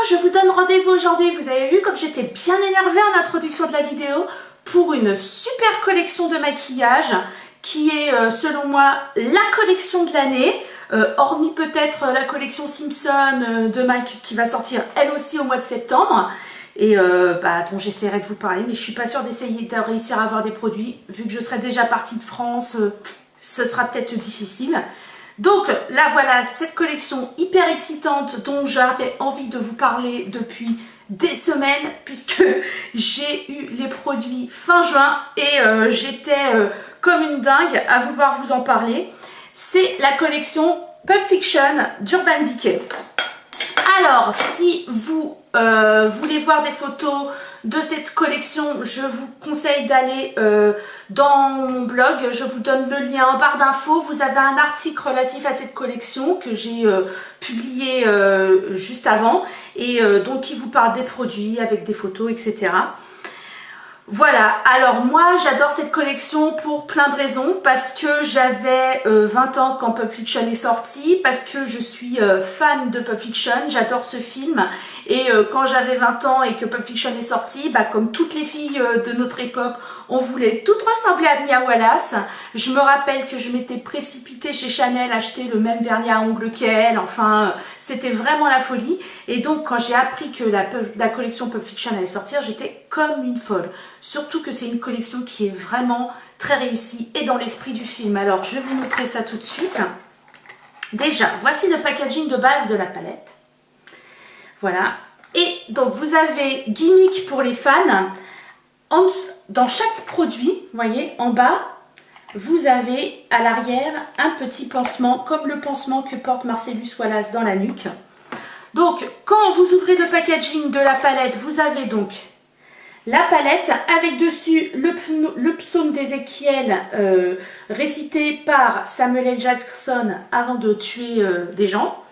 je vous donne rendez-vous aujourd'hui. Vous avez vu comme j'étais bien énervée en introduction de la vidéo pour une super collection de maquillage qui est selon moi la collection de l'année, hormis peut-être la collection Simpson de MAC qui va sortir elle aussi au mois de septembre et dont j'essaierai de vous parler, mais je suis pas sûre d'essayer de réussir à avoir des produits vu que je serai déjà partie de France, ce sera peut-être difficile. Donc là voilà, cette collection hyper excitante dont j'avais envie de vous parler depuis des semaines puisque j'ai eu les produits fin juin et j'étais comme une dingue à vouloir vous en parler. C'est la collection Pulp Fiction d'Urban Decay. Alors si vous voulez voir des photos de cette collection, je vous conseille d'aller dans mon blog, je vous donne le lien en barre d'infos. Vous avez un article relatif à cette collection que j'ai publié juste avant et donc qui vous parle des produits avec des photos, etc. Voilà, alors moi j'adore cette collection pour plein de raisons, parce que j'avais 20 ans quand Pulp Fiction est sorti, parce que je suis fan de Pulp Fiction, j'adore ce film et quand j'avais 20 ans et que Pulp Fiction est sorti, comme toutes les filles de notre époque, on voulait toutes ressembler à Mia Wallace. Je me rappelle que je m'étais précipitée chez Chanel acheter le même vernis à ongles qu'elle, enfin c'était vraiment la folie et donc quand j'ai appris que la collection Pulp Fiction allait sortir, j'étais comme une folle. Surtout que c'est une collection qui est vraiment très réussie et dans l'esprit du film. Alors, je vais vous montrer ça tout de suite. Déjà, voici le packaging de base de la palette. Voilà. Et donc, vous avez gimmick pour les fans. Dans chaque produit, vous voyez, en bas, vous avez à l'arrière un petit pansement, comme le pansement que porte Marcellus Wallace dans la nuque. Donc, quand vous ouvrez le packaging de la palette, vous avez donc la palette avec dessus le psaume d'Ézéchiel récité par Samuel L. Jackson avant de tuer des gens.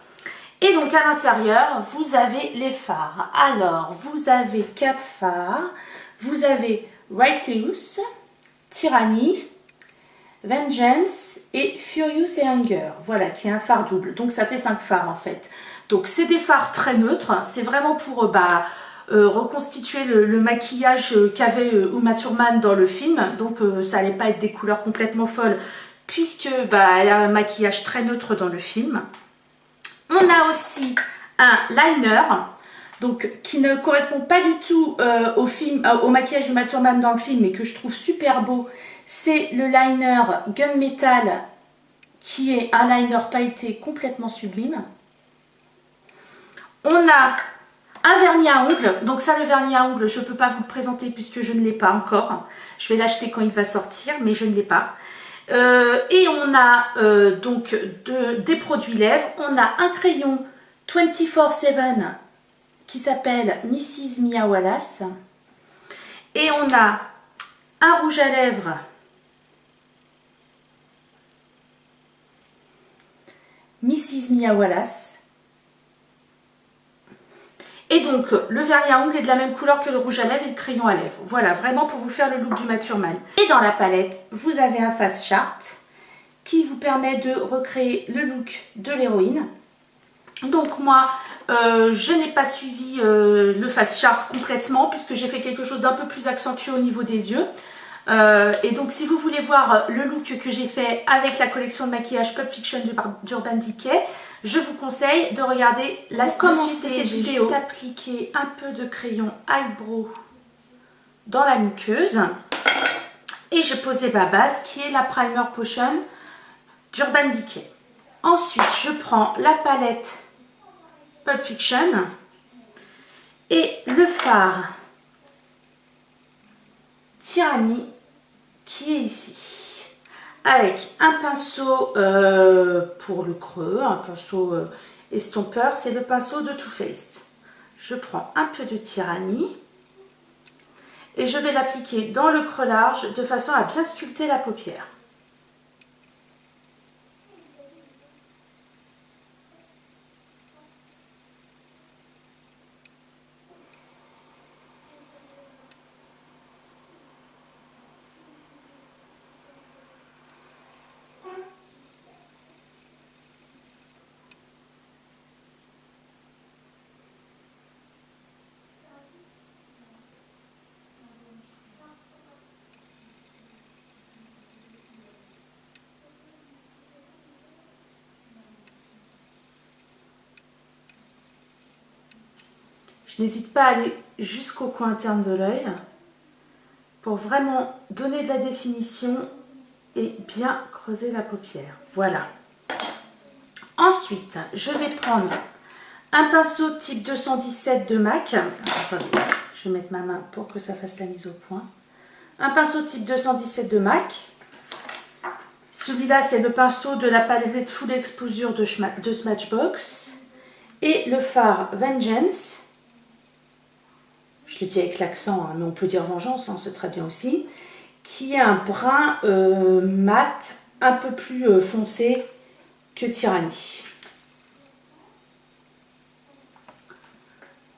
Et donc à l'intérieur, vous avez les phares. Alors, vous avez 4 phares. Vous avez Righteous, Tyranny, Vengeance et Furious et Anger. Voilà, qui est un phare double. Donc ça fait 5 phares en fait. Donc c'est des phares très neutres. C'est vraiment pour reconstituer le maquillage qu'avait Uma Thurman dans le film, donc ça allait pas être des couleurs complètement folles puisque elle a un maquillage très neutre dans le film. On a aussi un liner donc qui ne correspond pas du tout au maquillage de Uma Thurman dans le film mais que je trouve super beau. C'est le liner Gunmetal qui est un liner pailleté complètement sublime. On a un vernis à ongles, donc ça le vernis à ongles je ne peux pas vous le présenter puisque je ne l'ai pas encore. Je vais l'acheter quand il va sortir mais je ne l'ai pas. Et on a donc des produits lèvres. On a un crayon 24/7 qui s'appelle Mrs. Mia Wallace. Et on a un rouge à lèvres Mrs. Mia Wallace. Et donc, le vernis à ongles est de la même couleur que le rouge à lèvres et le crayon à lèvres. Voilà, vraiment pour vous faire le look du Uma Thurman. Et dans la palette, vous avez un face chart qui vous permet de recréer le look de l'héroïne. Donc moi, je n'ai pas suivi le face chart complètement puisque j'ai fait quelque chose d'un peu plus accentué au niveau des yeux. Et donc si vous voulez voir le look que j'ai fait avec la collection de maquillage Pulp Fiction d'Urban Decay, je vous conseille de regarder la suite de cette vidéo. J'ai juste appliqué un peu de crayon eyebrow dans la muqueuse et j'ai posé ma base qui est la Primer Potion d'Urban Decay. Ensuite, je prends la palette Pulp Fiction et le fard Tyranny qui est ici, avec un pinceau pour le creux, un pinceau estompeur, c'est le pinceau de Too Faced. Je prends un peu de Tyranny et je vais l'appliquer dans le creux large de façon à bien sculpter la paupière. Je n'hésite pas à aller jusqu'au coin interne de l'œil pour vraiment donner de la définition et bien creuser la paupière. Voilà. Ensuite, je vais prendre un pinceau type 217 de MAC. Attendez, je vais mettre ma main pour que ça fasse la mise au point. Un pinceau type 217 de MAC. Celui-là, c'est le pinceau de la palette Full Exposure de Smashbox. Et le fard Vengeance. Je le dis avec l'accent, hein, mais on peut dire vengeance, hein, c'est très bien aussi. Qui est un brun mat, un peu plus foncé que Tyranny.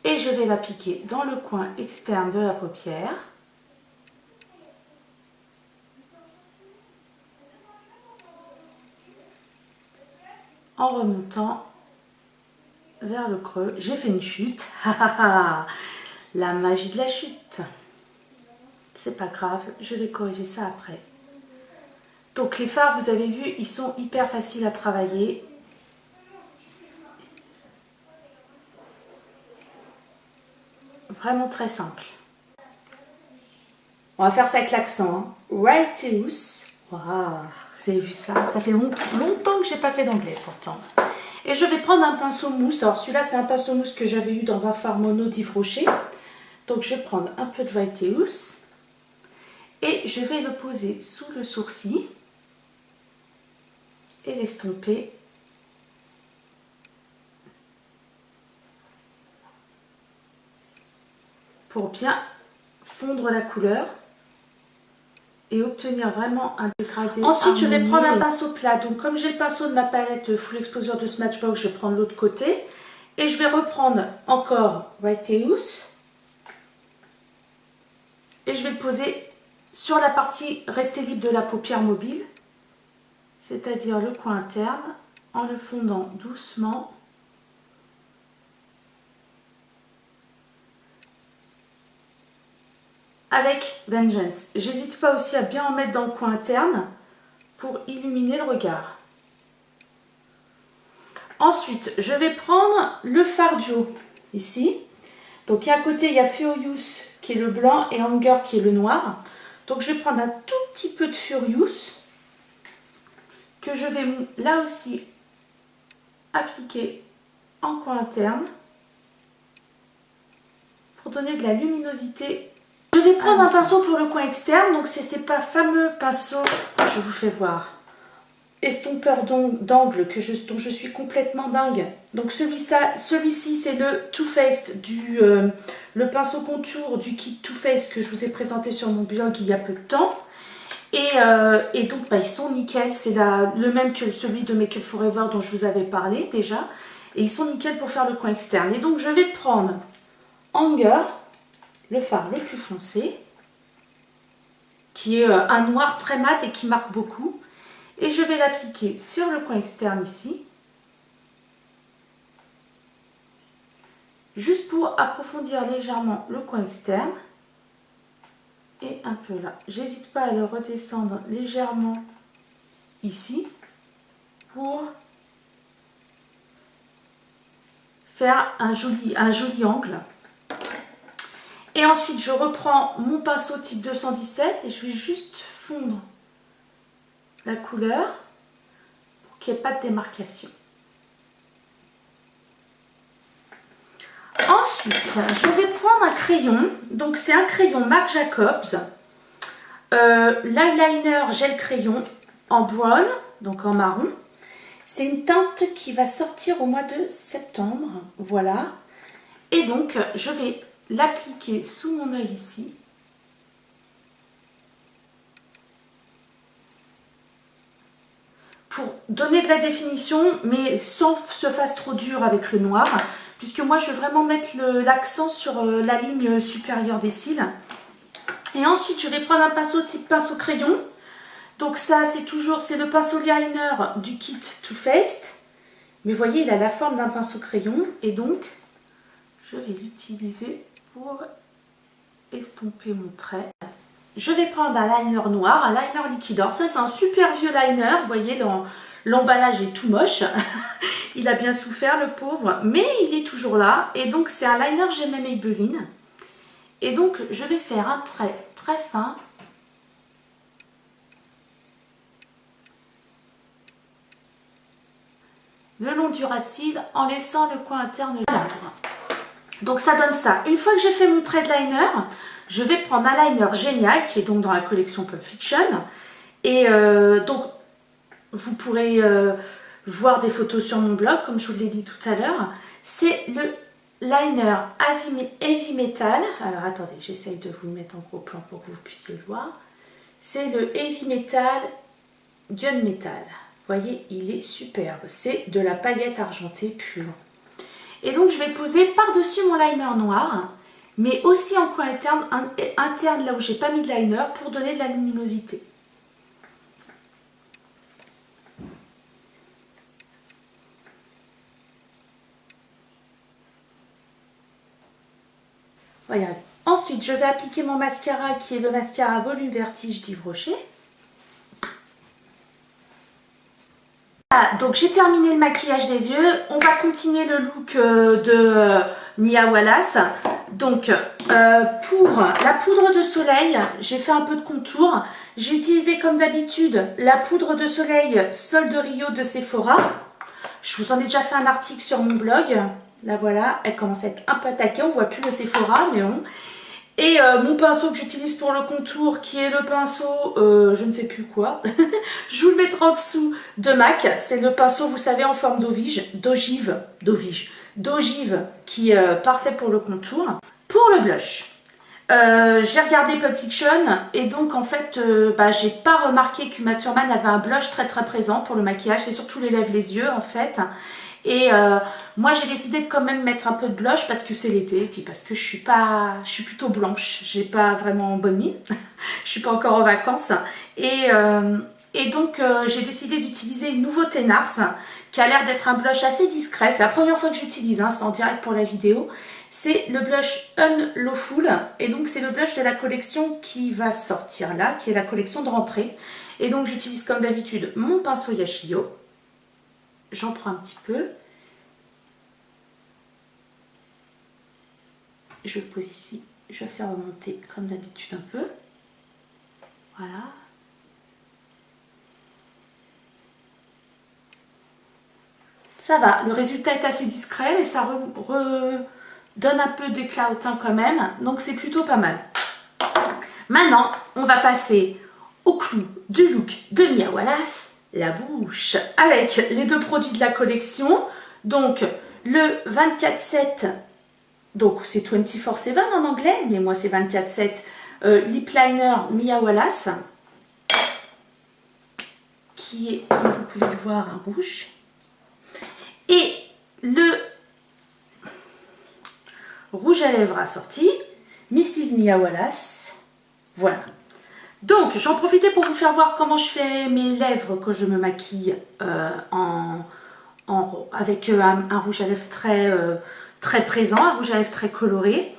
Et je vais l'appliquer dans le coin externe de la paupière. En remontant vers le creux. J'ai fait une chute. La magie de la chute. C'est pas grave, je vais corriger ça après. Donc les fards, vous avez vu, ils sont hyper faciles à travailler. Vraiment très simple. On va faire ça avec l'accent. Hein. Righteous. Wow, vous avez vu ça? Ça fait longtemps que j'ai pas fait d'anglais pourtant. Et je vais prendre un pinceau mousse. Alors celui-là, c'est un pinceau mousse que j'avais eu dans un fard mono d'Yves Rocher. Donc je vais prendre un peu de Righteous. Et je vais le poser sous le sourcil. Et l'estomper. Pour bien fondre la couleur. Et obtenir vraiment un dégradé. Ensuite, je vais prendre un pinceau plat. Donc, comme j'ai le pinceau de ma palette Full Exposure de Smashbox, je vais prendre l'autre côté. Et je vais reprendre encore Righteous. Et je vais le poser sur la partie restée libre de la paupière mobile. C'est-à-dire le coin interne, en le fondant doucement. Avec Vengeance. J'hésite pas aussi à bien en mettre dans le coin interne pour illuminer le regard. Ensuite, je vais prendre le fard Joe ici. Donc à côté, il y a Furious qui est le blanc et Anger qui est le noir. Donc je vais prendre un tout petit peu de Furious que je vais là aussi appliquer en coin interne pour donner de la luminosité. Je vais prendre un pinceau pour le coin externe, donc c'est ces fameux pinceaux, je vous fais voir, estompeur d'angle dont je suis complètement dingue. Donc celui-ci c'est le Too Faced, le pinceau contour du kit Too Faced que je vous ai présenté sur mon blog il y a peu de temps. Et donc ils sont nickel, c'est le même que celui de Make Up Forever dont je vous avais parlé déjà. Et ils sont nickel pour faire le coin externe. Et donc je vais prendre Anger, le fard le plus foncé, qui est un noir très mat et qui marque beaucoup. Et je vais l'appliquer sur le coin externe ici. Juste pour approfondir légèrement le coin externe. Et un peu là. J'hésite pas à le redescendre légèrement ici. Pour faire un joli angle. Et ensuite, je reprends mon pinceau type 217 et je vais juste fondre la couleur pour qu'il n'y ait pas de démarcation. Ensuite, je vais prendre un crayon. Donc, c'est un crayon Marc Jacobs. L'eyeliner gel crayon en brown, donc en marron. C'est une teinte qui va sortir au mois de septembre. Voilà. Et donc, je vais l'appliquer sous mon œil ici. Pour donner de la définition, mais sans que ce fasse trop dur avec le noir. Puisque moi, je vais vraiment mettre l'accent sur la ligne supérieure des cils. Et ensuite, je vais prendre un pinceau type pinceau crayon. Donc ça, c'est le pinceau liner du kit Too Faced. Mais vous voyez, il a la forme d'un pinceau crayon. Et donc, je vais l'utiliser pour estomper mon trait. Je vais prendre un liner noir, un liner liquidor. Ça, c'est un super vieux liner. Vous voyez, L'emballage est tout moche. Il a bien souffert, le pauvre, mais il est toujours là. Et donc, c'est un liner Gemma Maybelline. Et donc, je vais faire un trait très fin. Le long du ras de cils en laissant le coin interne. Voilà. Donc, ça donne ça. Une fois que j'ai fait mon trait de liner, je vais prendre un liner génial qui est donc dans la collection Pulp Fiction. Et donc, vous pourrez voir des photos sur mon blog, comme je vous l'ai dit tout à l'heure. C'est le liner Heavy Metal. Alors, attendez, j'essaye de vous le mettre en gros plan pour que vous puissiez le voir. C'est le Heavy Metal Gunmetal. Vous voyez, il est superbe. C'est de la paillette argentée pure. Et donc, je vais poser par-dessus mon liner noir, mais aussi en coin interne là où j'ai pas mis de liner, pour donner de la luminosité. Voilà. Ensuite, je vais appliquer mon mascara qui est le mascara Volume Vertige d'Yves Rocher. Voilà, donc j'ai terminé le maquillage des yeux. On va continuer le look de Mia Wallace. Donc, pour la poudre de soleil, j'ai fait un peu de contour. J'ai utilisé comme d'habitude la poudre de soleil Sol de Rio de Sephora. Je vous en ai déjà fait un article sur mon blog. Là voilà, elle commence à être un peu attaquée, on voit plus le Sephora, mais bon. Et mon pinceau que j'utilise pour le contour, qui est le pinceau, je ne sais plus quoi, je vous le mettrai en dessous, de MAC. C'est le pinceau, vous savez, en forme d'ogive, qui est parfait pour le contour. Pour le blush, j'ai regardé Pulp Fiction et donc en fait, j'ai pas remarqué qu'Uma Thurman avait un blush très présent pour le maquillage. C'est surtout les lèvres, les yeux en fait. Et moi j'ai décidé de quand même mettre un peu de blush parce que c'est l'été, et puis parce que je suis plutôt blanche, j'ai pas vraiment bonne mine, je suis pas encore en vacances. Et donc j'ai décidé d'utiliser une nouveauté NARS qui a l'air d'être un blush assez discret. C'est la première fois que j'utilise, hein, c'est en direct pour la vidéo. C'est le blush Unlawful, et donc c'est le blush de la collection qui va sortir là, qui est la collection de rentrée. Et donc j'utilise comme d'habitude mon pinceau Yashio. J'en prends un petit peu. Je le pose ici. Je vais faire remonter comme d'habitude un peu. Voilà. Ça va. Le résultat est assez discret, mais ça donne un peu d'éclat au teint quand même. Donc c'est plutôt pas mal. Maintenant, on va passer au clou du look de Mia Wallace. La bouche, avec les deux produits de la collection. Donc le 24/7, donc c'est 24/7 en anglais, mais moi c'est 24/7 lip liner Mia Wallace, qui est, comme vous pouvez le voir, un rouge. Et le rouge à lèvres assorti Mrs. Mia Wallace. Voilà. Donc, j'en profitais pour vous faire voir comment je fais mes lèvres quand je me maquille avec un rouge à lèvres très présent, un rouge à lèvres très coloré.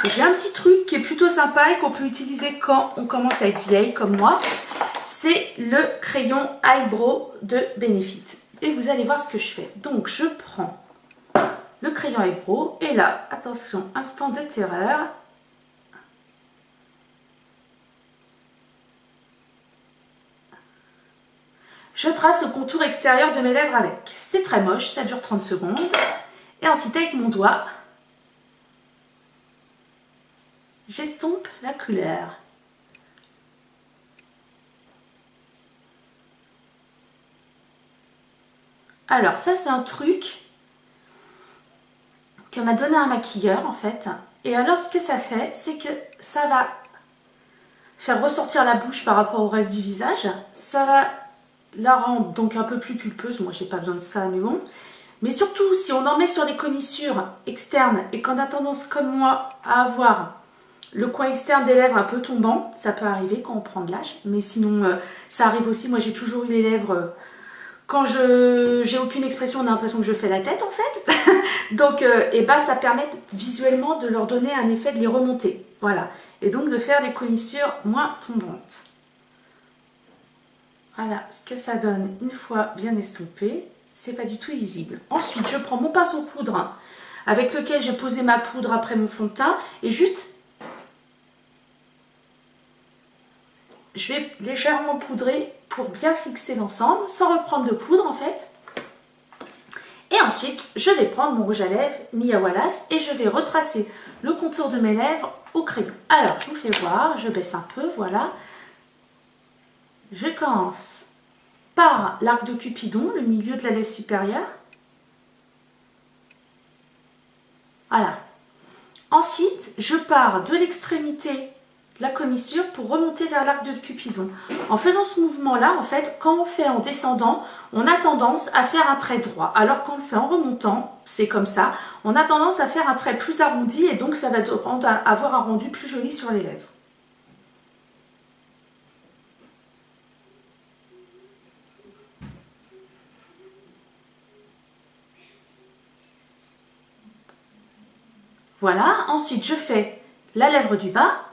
J'ai un petit truc qui est plutôt sympa et qu'on peut utiliser quand on commence à être vieille comme moi. C'est le crayon Eyebrow de Benefit. Et vous allez voir ce que je fais. Donc, je prends le crayon Eyebrow et là, attention, instant de terreur. Je trace le contour extérieur de mes lèvres avec. C'est très moche, ça dure 30 secondes. Et ensuite, avec mon doigt, j'estompe la couleur. Alors, ça, c'est un truc que m'a donné un maquilleur, en fait. Et alors, ce que ça fait, c'est que ça va faire ressortir la bouche par rapport au reste du visage. Ça va la rendre donc un peu plus pulpeuse. Moi j'ai pas besoin de ça, mais bon. Mais surtout si on en met sur les commissures externes et qu'on a tendance comme moi à avoir le coin externe des lèvres un peu tombant, ça peut arriver quand on prend de l'âge, mais sinon ça arrive aussi. Moi j'ai toujours eu les lèvres quand j'ai aucune expression, on a l'impression que je fais la tête en fait. Donc ça permet visuellement de leur donner un effet de les remonter, voilà, et donc de faire des commissures moins tombantes. Voilà ce que ça donne une fois bien estompé. C'est pas du tout lisible. Ensuite, je prends mon pinceau poudre avec lequel j'ai posé ma poudre après mon fond de teint et juste, je vais légèrement poudrer pour bien fixer l'ensemble sans reprendre de poudre en fait. Et ensuite, je vais prendre mon rouge à lèvres Mia Wallace et je vais retracer le contour de mes lèvres au crayon. Alors, je vous fais voir, je baisse un peu, voilà. Je commence par l'arc de Cupidon, le milieu de la lèvre supérieure. Voilà. Ensuite, je pars de l'extrémité de la commissure pour remonter vers l'arc de Cupidon. En faisant ce mouvement-là, en fait, quand on fait en descendant, on a tendance à faire un trait droit. Alors qu'on le fait en remontant, c'est comme ça, on a tendance à faire un trait plus arrondi et donc ça va avoir un rendu plus joli sur les lèvres. Voilà, ensuite je fais la lèvre du bas.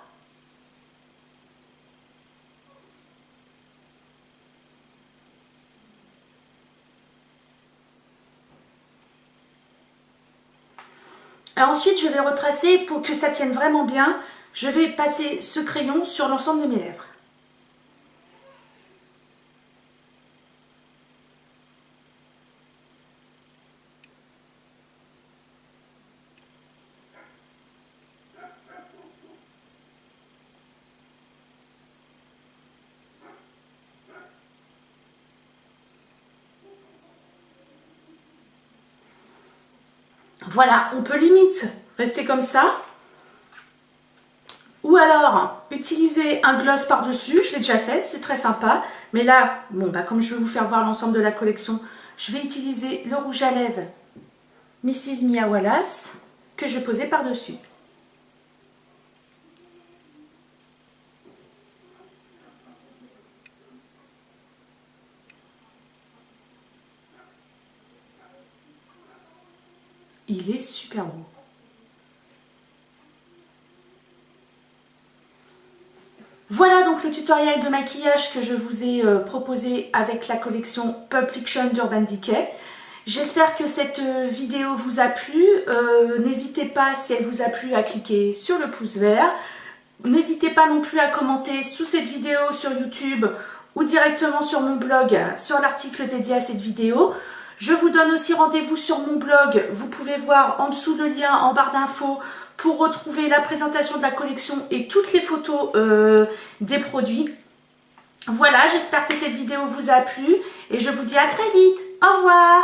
Et ensuite je vais retracer pour que ça tienne vraiment bien. Je vais passer ce crayon sur l'ensemble de mes lèvres. Voilà, on peut limite rester comme ça. Ou alors, utiliser un gloss par-dessus. Je l'ai déjà fait, c'est très sympa. Mais là, bon, comme je vais vous faire voir l'ensemble de la collection, je vais utiliser le rouge à lèvres Mrs. Mia Wallace que je vais poser par-dessus. Il est super beau. Voilà donc le tutoriel de maquillage que je vous ai proposé avec la collection Pulp Fiction d'Urban Decay. J'espère que cette vidéo vous a plu. N'hésitez pas, si elle vous a plu, à cliquer sur le pouce vert. N'hésitez pas non plus à commenter sous cette vidéo sur YouTube ou directement sur mon blog, sur l'article dédié à cette vidéo. Je vous donne aussi rendez-vous sur mon blog. Vous pouvez voir en dessous le lien en barre d'infos pour retrouver la présentation de la collection et toutes les photos des produits. Voilà, j'espère que cette vidéo vous a plu et je vous dis à très vite. Au revoir!